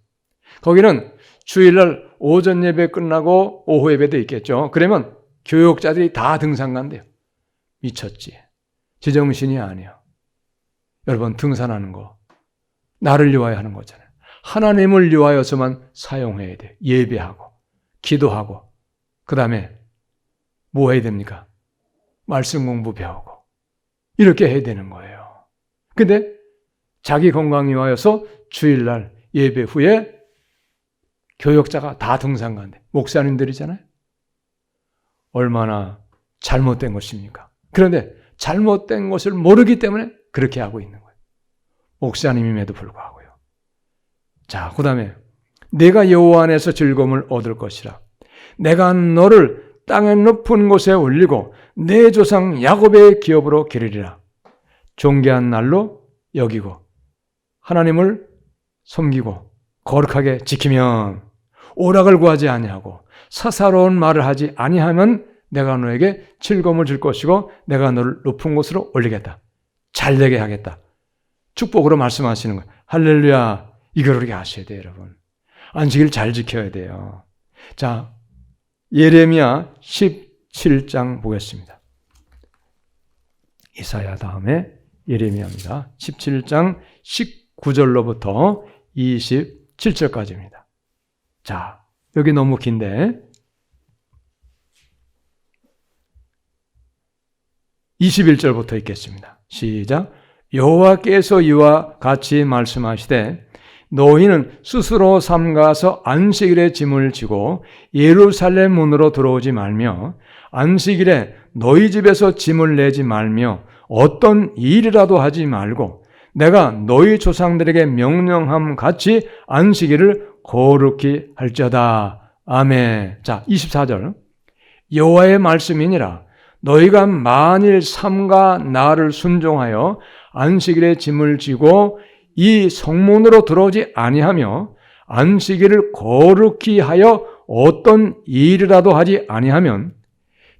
거기는 주일날 오전 예배 끝나고 오후 예배도 있겠죠. 그러면 교육자들이 다 등산 간대요. 미쳤지. 제정신이 아니야. 여러분 등산하는 거 나를 위하여 하는 거잖아요. 하나님을 위하여서만 사용해야 돼요. 예배하고 기도하고 그 다음에 뭐 해야 됩니까? 말씀 공부 배우고 이렇게 해야 되는 거예요. 근데 자기 건강 위하여서 주일날 예배 후에 교역자가 다 등산 간대. 목사님들이잖아요. 얼마나 잘못된 것입니까? 그런데 잘못된 것을 모르기 때문에 그렇게 하고 있는 거예요. 목사님임에도 불구하고요. 자, 그 다음에 내가 여호와 안에서 즐거움을 얻을 것이라. 내가 너를 땅의 높은 곳에 올리고 내 조상 야곱의 기업으로 기르리라. 존귀한 날로 여기고 하나님을 섬기고 거룩하게 지키면 오락을 구하지 아니하고 사사로운 말을 하지 아니하면 내가 너에게 즐거움을 줄 것이고 내가 너를 높은 곳으로 올리겠다. 잘 되게 하겠다. 축복으로 말씀하시는 거예요. 할렐루야. 이걸 우리가 아셔야 돼요, 여러분. 안식일 잘 지켜야 돼요. 자, 예레미야 17장 보겠습니다. 이사야 다음에 예레미야입니다. 17장 19절로부터 27절까지입니다. 자, 여기 너무 긴데 21절부터 읽겠습니다. 시작. 여호와께서 이와 같이 말씀하시되 너희는 스스로 삼가서 안식일에 짐을 지고 예루살렘 문으로 들어오지 말며 안식일에 너희 집에서 짐을 내지 말며 어떤 일이라도 하지 말고 내가 너희 조상들에게 명령함 같이 안식일을 거룩히 할지어다. 아멘. 자, 24절. 여호와의 말씀이니라. 너희가 만일 삼가 나를 순종하여 안식일에 짐을 지고 이 성문으로 들어오지 아니하며 안식일을 거룩히 하여 어떤 일이라도 하지 아니하면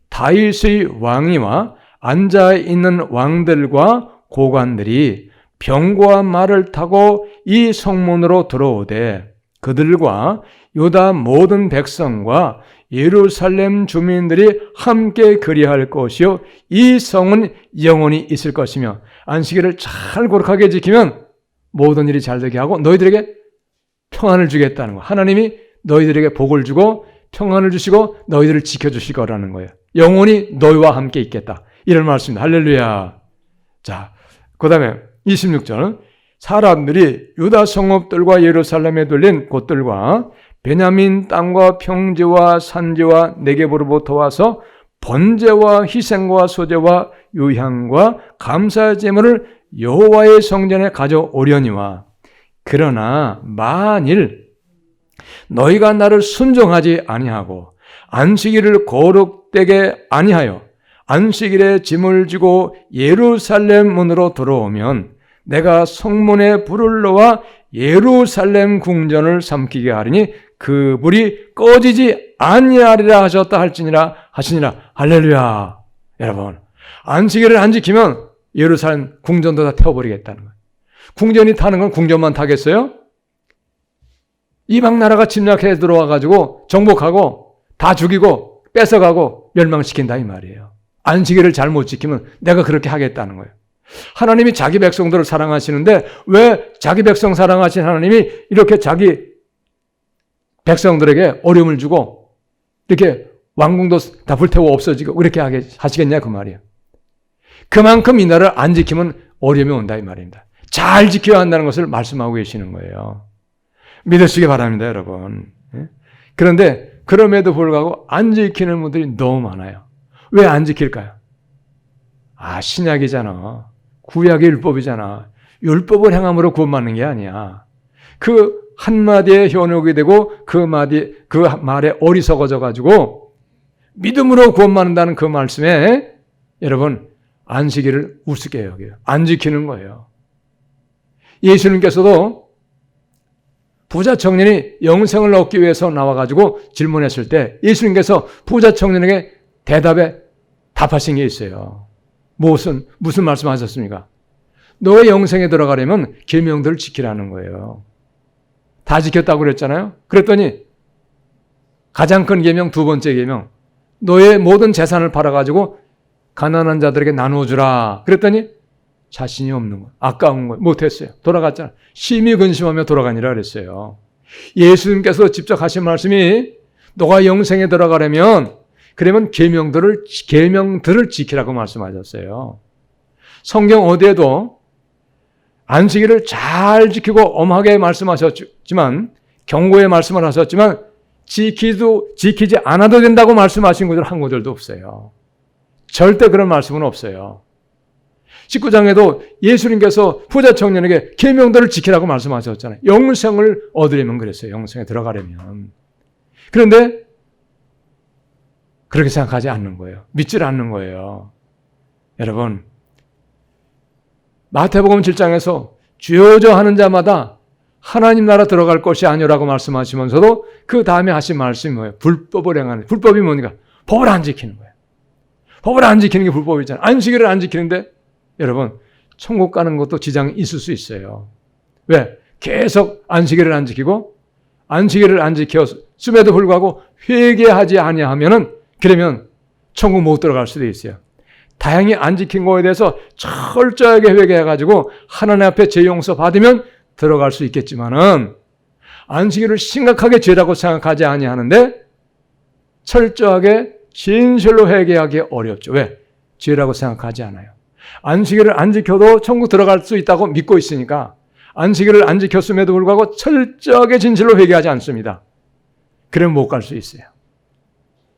다윗의 왕위와 앉아있는 왕들과 고관들이 병거와 말을 타고 이 성문으로 들어오되 그들과 유다 모든 백성과 예루살렘 주민들이 함께 그리할 것이요 이 성은 영원히 있을 것이며 안식일을 잘 거룩하게 지키면 모든 일이 잘 되게 하고 너희들에게 평안을 주겠다는 거예요. 하나님이 너희들에게 복을 주고 평안을 주시고 너희들을 지켜주실 거라는 거예요. 영원히 너희와 함께 있겠다. 이런 말씀입니다. 할렐루야. 자, 그 다음에 26절. 사람들이 유다 성읍들과 예루살렘에 둘린 곳들과 베냐민 땅과 평지와 산지와 네겝으로부터 와서 번제와 희생과 소제와 유향과 감사의 제물을 여호와의 성전에 가져오려니와 그러나 만일 너희가 나를 순종하지 아니하고 안식일을 거룩되게 아니하여 안식일에 짐을 지고 예루살렘 문으로 들어오면 내가 성문에 불을 넣어 예루살렘 궁전을 삼키게 하리니 그 불이 꺼지지 아니하리라 하셨다 할지니라 하시니라. 할렐루야. 여러분, 안식일을 안 지키면 예루살렘 궁전도 다 태워버리겠다는 거예요. 궁전이 타는 건 궁전만 타겠어요? 이방 나라가 침략해 들어와가지고 정복하고 다 죽이고 뺏어가고 멸망시킨다 이 말이에요. 안식일을 잘못 지키면 내가 그렇게 하겠다는 거예요. 하나님이 자기 백성들을 사랑하시는데 왜 자기 백성 사랑하신 하나님이 이렇게 자기 백성들에게 어려움을 주고 이렇게 왕궁도 다 불태워 없어지고 그렇게 하시겠냐 그 말이에요. 그만큼 이 나라를 안 지키면 어려움이 온다 이 말입니다. 잘 지켜야 한다는 것을 말씀하고 계시는 거예요. 믿으시기 바랍니다, 여러분. 그런데 그럼에도 불구하고 안 지키는 분들이 너무 많아요. 왜 안 지킬까요? 아, 신약이잖아. 구약의 율법이잖아. 율법을 행함으로 구원받는 게 아니야. 그 한마디에 현혹이 되고 그 말에 어리석어져 가지고 믿음으로 구원받는다는 그 말씀에 여러분 안식일을 우습게 여겨요. 안 지키는 거예요. 예수님께서도 부자 청년이 영생을 얻기 위해서 나와가지고 질문했을 때 예수님께서 부자 청년에게 답하신 게 있어요. 무슨 말씀하셨습니까? 너의 영생에 들어가려면 계명들을 지키라는 거예요. 다 지켰다고 그랬잖아요. 그랬더니 가장 큰 계명, 두 번째 계명, 너의 모든 재산을 팔아가지고 가난한 자들에게 나눠주라. 그랬더니 자신이 없는 거예요. 아까운 거예요. 못했어요. 돌아갔잖아요. 심히 근심하며 돌아가니라 그랬어요. 예수님께서 직접 하신 말씀이 너가 영생에 들어가려면 그러면 계명들을 지키라고 말씀하셨어요. 성경 어디에도 안식일을 잘 지키고 엄하게 말씀하셨지만 경고의 말씀을 하셨지만 지키지 않아도 된다고 말씀하신 구절 한 구절도 없어요. 절대 그런 말씀은 없어요. 19장에도 예수님께서 부자 청년에게 계명들을 지키라고 말씀하셨잖아요. 영생을 얻으려면 그랬어요. 영생에 들어가려면. 그런데 그렇게 생각하지 않는 거예요. 믿질 않는 거예요. 여러분, 마태복음 7장에서 죄어져 하는 자마다 하나님 나라 들어갈 것이 아니라고 말씀하시면서도 그 다음에 하신 말씀이 뭐예요? 불법을 행하는. 불법이 뭡니까? 법을 안 지키는 거예요. 법을 안 지키는 게 불법이잖아요. 안식일을 안 지키는데 여러분, 천국 가는 것도 지장이 있을 수 있어요. 왜? 계속 안식일을 안 지키고 안식일을 안 지켰음에도 불구하고 회개하지 아니하면은 그러면 천국 못 들어갈 수도 있어요. 다행히 안 지킨 거에 대해서 철저하게 회개해가지고 하나님 앞에 죄 용서 받으면 들어갈 수 있겠지만은 안식일을 심각하게 죄라고 생각하지 아니하는데 철저하게 진실로 회개하기 어렵죠. 왜? 죄라고 생각하지 않아요. 안식일을 안 지켜도 천국 들어갈 수 있다고 믿고 있으니까 안식일을 안 지켰음에도 불구하고 철저하게 진실로 회개하지 않습니다. 그러면 못 갈 수 있어요.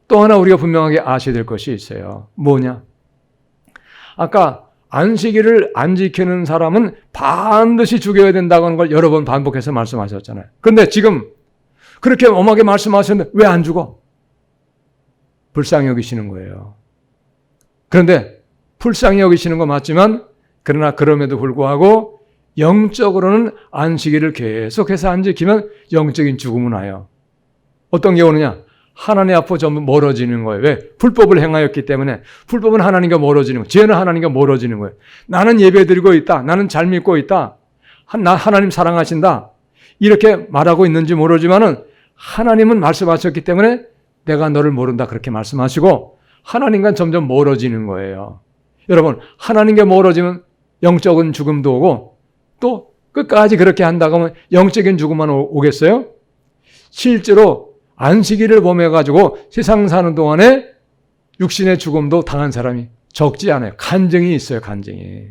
또 하나 우리가 분명하게 아셔야 될 것이 있어요. 뭐냐? 아까 안식일을 안 지키는 사람은 반드시 죽여야 된다고 하는 걸 여러 번 반복해서 말씀하셨잖아요. 그런데 지금 그렇게 엄하게 말씀하셨는데 왜 안 죽어? 불쌍히 여기시는 거예요. 그런데 불쌍히 여기시는 거 맞지만 그러나 그럼에도 불구하고 영적으로는 안식일을 계속해서 안 지키면 영적인 죽음은 와요. 어떤 게 오느냐? 하나님 앞으로 전부 멀어지는 거예요. 왜? 불법을 행하였기 때문에. 불법은 하나님과 멀어지는 거예요. 죄는 하나님과 멀어지는 거예요. 나는 예배드리고 있다. 나는 잘 믿고 있다. 나 하나님 사랑하신다. 이렇게 말하고 있는지 모르지만은 하나님은 말씀하셨기 때문에 내가 너를 모른다. 그렇게 말씀하시고 하나님과 점점 멀어지는 거예요. 여러분, 하나님과 멀어지면 영적인 죽음도 오고 또 끝까지 그렇게 한다고 하면 영적인 죽음만 오겠어요? 실제로 안식일을 범해가지고 세상 사는 동안에 육신의 죽음도 당한 사람이 적지 않아요. 간증이 있어요. 간증이.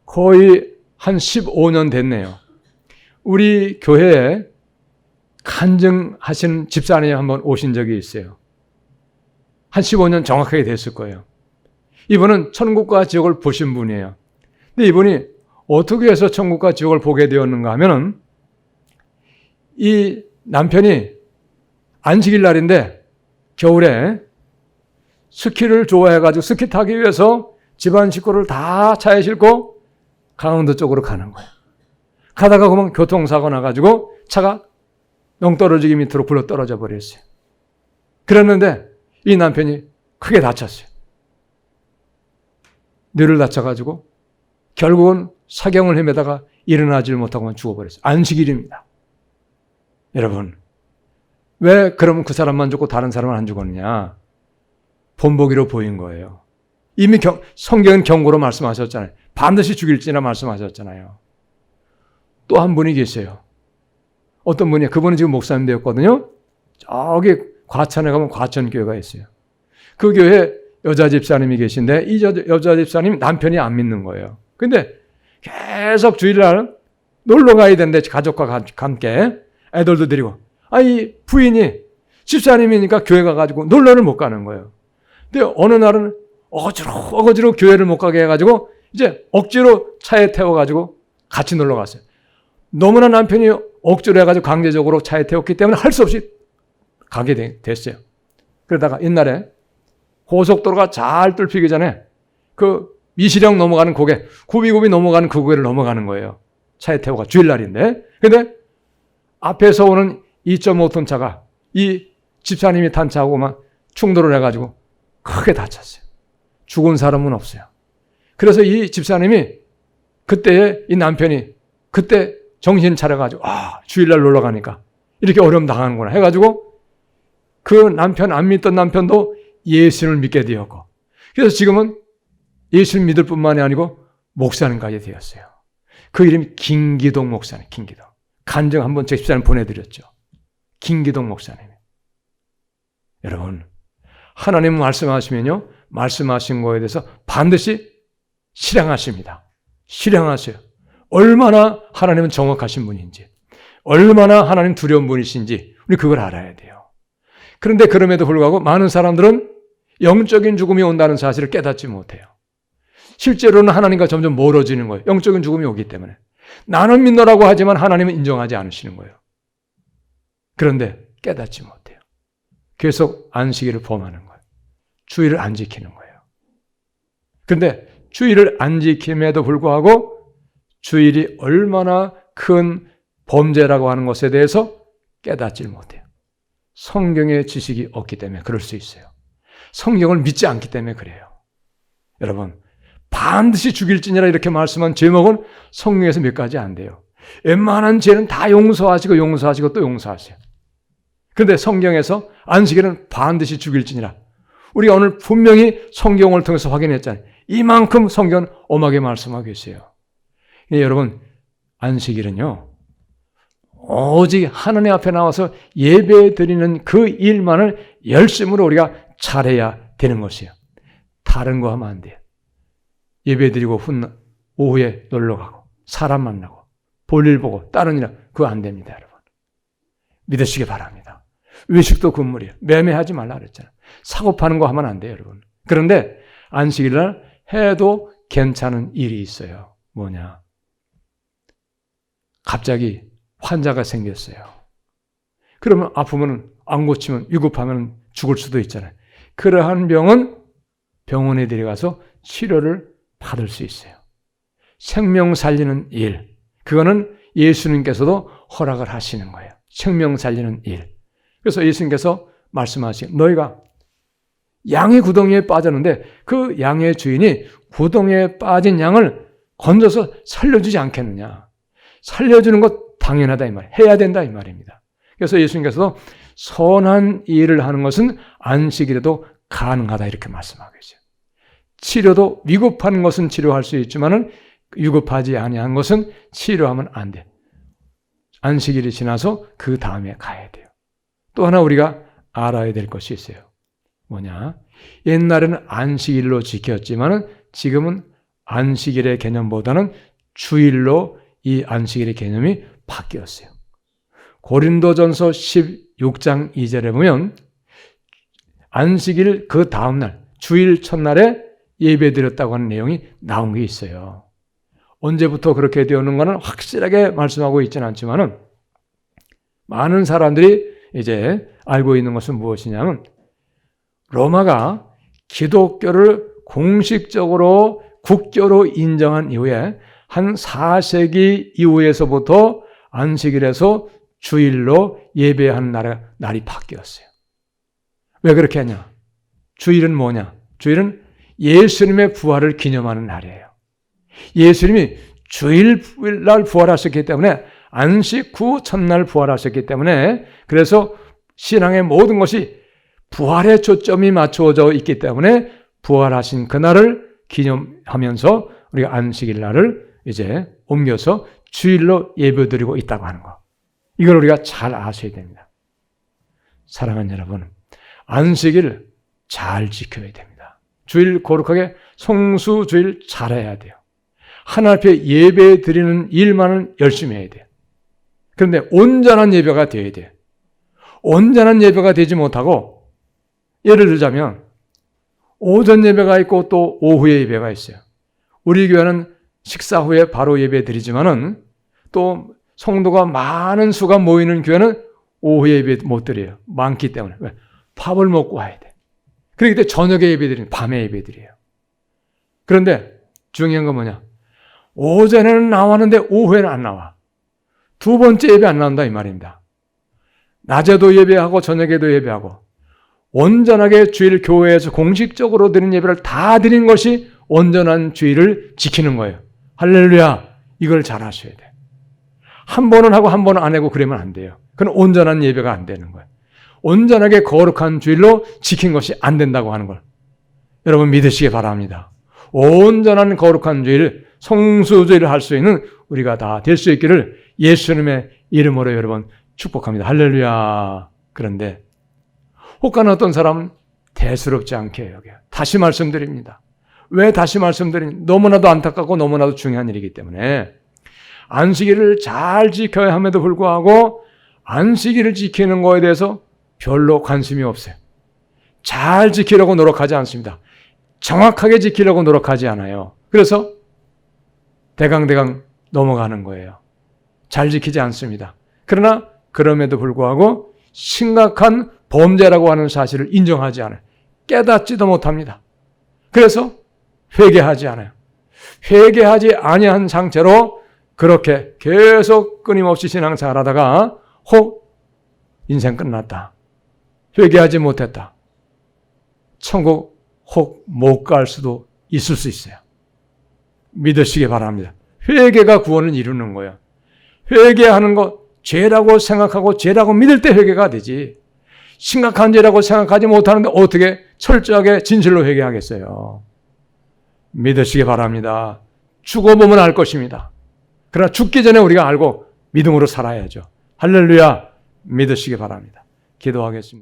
거의 한 15년 됐네요. 우리 교회에 간증하시는 집사님이 한번 오신 적이 있어요. 한 15년 정확하게 됐을 거예요. 이분은 천국과 지옥을 보신 분이에요. 근데 이분이 어떻게 해서 천국과 지옥을 보게 되었는가 하면은 이 남편이 안식일 날인데 겨울에 스키를 좋아해가지고 스키 타기 위해서 집안 식구를 다 차에 싣고 강원도 쪽으로 가는 거예요. 가다가 그만 교통사고 나가지고 차가 멍떨어지기 밑으로 굴러 떨어져 버렸어요. 그랬는데 이 남편이 크게 다쳤어요. 뇌를 다쳐가지고 결국은 사경을 헤매다가 일어나질 못하고 죽어버렸어요. 안식일입니다. 여러분, 왜 그러면 그 사람만 죽고 다른 사람은 안 죽었느냐? 본보기로 보인 거예요. 이미 성경은 경고로 말씀하셨잖아요. 반드시 죽일지라 말씀하셨잖아요. 또 한 분이 계세요. 어떤 분이야? 그분은 지금 목사님 되었거든요. 저기 과천에 가면 과천교회가 있어요. 그 교회에 여자 집사님이 계신데 이 여자 집사님 남편이 안 믿는 거예요. 근데 계속 주일날 놀러 가야 되는데 가족과 함께 애들도 데리고 이 부인이 집사님이니까 교회 가가지고 놀러를 못 가는 거예요. 근데 어느 날은 어거지로 교회를 못 가게 해가지고 이제 억지로 차에 태워가지고 같이 놀러 갔어요. 너무나 남편이 억지로 해가지고 강제적으로 차에 태웠기 때문에 할 수 없이 가게 됐어요. 그러다가 옛날에 고속도로가 잘 뚫히기 전에 그 미시령 넘어가는 고개, 굽이굽이 넘어가는 그 고개를 넘어가는 거예요. 차에 태워가 주일날인데. 근데 앞에서 오는 2.5톤 차가 이 집사님이 탄 차하고만 충돌을 해가지고 크게 다쳤어요. 죽은 사람은 없어요. 그래서 이 집사님이 그때에 이 남편이 그때 정신 차려가지고 주일날 놀러 가니까 이렇게 어려움 당하는구나 해가지고 그 남편 안 믿던 남편도 예수를 믿게 되었고 그래서 지금은 예수를 믿을 뿐만이 아니고 목사님까지 되었어요. 그 이름이 김기동 목사님. 김기동. 간증 한번 제 집사님 보내드렸죠. 김기동 목사님. 여러분, 하나님 말씀하시면요, 말씀하신 거에 대해서 반드시 실행하십니다. 실행하세요. 얼마나 하나님은 정확하신 분인지, 얼마나 하나님 두려운 분이신지 우리 그걸 알아야 돼요. 그런데 그럼에도 불구하고 많은 사람들은 영적인 죽음이 온다는 사실을 깨닫지 못해요. 실제로는 하나님과 점점 멀어지는 거예요. 영적인 죽음이 오기 때문에. 나는 믿노라고 하지만 하나님은 인정하지 않으시는 거예요. 그런데 깨닫지 못해요. 계속 안식일을 범하는 거예요. 주일을 안 지키는 거예요. 그런데 주일을 안 지킴에도 불구하고 주일이 얼마나 큰 범죄라고 하는 것에 대해서 깨닫지 못해요. 성경의 지식이 없기 때문에 그럴 수 있어요. 성경을 믿지 않기 때문에 그래요. 여러분, 반드시 죽일지니라 이렇게 말씀한 제목은 성경에서 몇 가지 안 돼요. 웬만한 죄는 다 용서하시고 또 용서하세요. 그런데 성경에서 안식일은 반드시 죽일지니라. 우리가 오늘 분명히 성경을 통해서 확인했잖아요. 이만큼 성경은 엄하게 말씀하고 계세요. 여러분, 안식일은요, 오직 하나님 앞에 나와서 예배 드리는 그 일만을 열심으로 우리가 잘해야 되는 것이에요. 다른 거 하면 안 돼요. 예배 드리고 오후에 놀러 가고 사람 만나고 볼일 보고 다른 일 그거 안 됩니다, 여러분. 믿으시기 바랍니다. 외식도 금물이에요. 매매하지 말라 그랬잖아요. 사고 파는 거 하면 안 돼요, 여러분. 그런데 안식일 날 해도 괜찮은 일이 있어요. 뭐냐? 갑자기 환자가 생겼어요. 그러면 아프면 안 고치면 위급하면 죽을 수도 있잖아요. 그러한 병은 병원에 데려가서 치료를 받을 수 있어요. 생명 살리는 일, 그거는 예수님께서도 허락을 하시는 거예요. 생명 살리는 일. 그래서 예수님께서 말씀하신 너희가 양의 구덩이에 빠졌는데 그 양의 주인이 구덩이에 빠진 양을 건져서 살려주지 않겠느냐. 살려주는 것 당연하다 이 말, 해야 된다 이 말입니다. 그래서 예수님께서도 선한 일을 하는 것은 안식일에도 가능하다 이렇게 말씀하고 계세요. 치료도 위급한 것은 치료할 수 있지만은 위급하지 아니한 것은 치료하면 안 돼. 안식일이 지나서 그 다음에 가야 돼요. 또 하나 우리가 알아야 될 것이 있어요. 뭐냐? 옛날에는 안식일로 지켰지만은 지금은 안식일의 개념보다는 주일로 이 안식일의 개념이 바뀌었어요. 고린도전서 16장 2절에 보면 안식일 그 다음날 주일 첫날에 예배드렸다고 하는 내용이 나온 게 있어요. 언제부터 그렇게 되었는가는 확실하게 말씀하고 있지는 않지만은 많은 사람들이 이제 알고 있는 것은 무엇이냐면 로마가 기독교를 공식적으로 국교로 인정한 이후에 한 4세기 이후에서부터 안식일에서 주일로 예배하는 날이 바뀌었어요. 왜 그렇게 하냐? 주일은 뭐냐? 주일은 예수님의 부활을 기념하는 날이에요. 예수님이 주일날 부활하셨기 때문에 안식 후 첫날 부활하셨기 때문에 그래서 신앙의 모든 것이 부활의 초점이 맞추어져 있기 때문에 부활하신 그날을 기념하면서 우리가 안식일 날을 이제 옮겨서 주일로 예배드리고 있다고 하는 거. 이걸 우리가 잘 아셔야 됩니다. 사랑하는 여러분, 안식일 잘 지켜야 됩니다. 주일 거룩하게 성수주일 잘해야 돼요. 하나님 앞에 예배 드리는 일만은 열심히 해야 돼요. 그런데 온전한 예배가 되어야 돼요. 온전한 예배가 되지 못하고 예를 들자면 오전 예배가 있고 또 오후에 예배가 있어요. 우리 교회는 식사 후에 바로 예배 드리지만은 또 성도가 많은 수가 모이는 교회는 오후에 예배 못 드려요. 많기 때문에. 왜? 밥을 먹고 와야 돼. 그렇기 때문에 저녁에 예배 드리는 밤에 예배 드려요. 그런데 중요한 건 뭐냐? 오전에는 나왔는데 오후에는 안 나와. 두 번째 예배 안 나온다 이 말입니다. 낮에도 예배하고 저녁에도 예배하고 온전하게 주일 교회에서 공식적으로 드리는 예배를 다 드린 것이 온전한 주일을 지키는 거예요. 할렐루야. 이걸 잘 하셔야 돼. 한 번은 하고 한 번은 안 하고 그러면 안 돼요. 그건 온전한 예배가 안 되는 거예요. 온전하게 거룩한 주일로 지킨 것이 안 된다고 하는 걸 여러분 믿으시기 바랍니다. 온전한 거룩한 주일, 성수주일을 할 수 있는 우리가 다 될 수 있기를 예수님의 이름으로 여러분 축복합니다. 할렐루야. 그런데 혹가는 어떤 사람은 대수롭지 않게 여겨요. 다시 말씀드립니다. 왜 다시 말씀드리니? 너무나도 안타깝고 너무나도 중요한 일이기 때문에 안식일을 잘 지켜야 함에도 불구하고 안식일을 지키는 거에 대해서 별로 관심이 없어요. 잘 지키려고 노력하지 않습니다. 정확하게 지키려고 노력하지 않아요. 그래서 대강대강 넘어가는 거예요. 잘 지키지 않습니다. 그러나 그럼에도 불구하고 심각한 범죄라고 하는 사실을 인정하지 않아요. 깨닫지도 못합니다. 그래서 회개하지 않아요. 회개하지 아니한 상태로 그렇게 계속 끊임없이 신앙생활 하다가 혹 인생 끝났다. 회개하지 못했다. 천국 혹 못 갈 수도 있을 수 있어요. 믿으시기 바랍니다. 회개가 구원을 이루는 거예요. 회개하는 것, 죄라고 생각하고 죄라고 믿을 때 회개가 되지. 심각한 죄라고 생각하지 못하는데 어떻게 철저하게 진실로 회개하겠어요? 믿으시기 바랍니다. 죽어보면 알 것입니다. 그러나 죽기 전에 우리가 알고 믿음으로 살아야죠. 할렐루야, 믿으시기 바랍니다. 기도하겠습니다.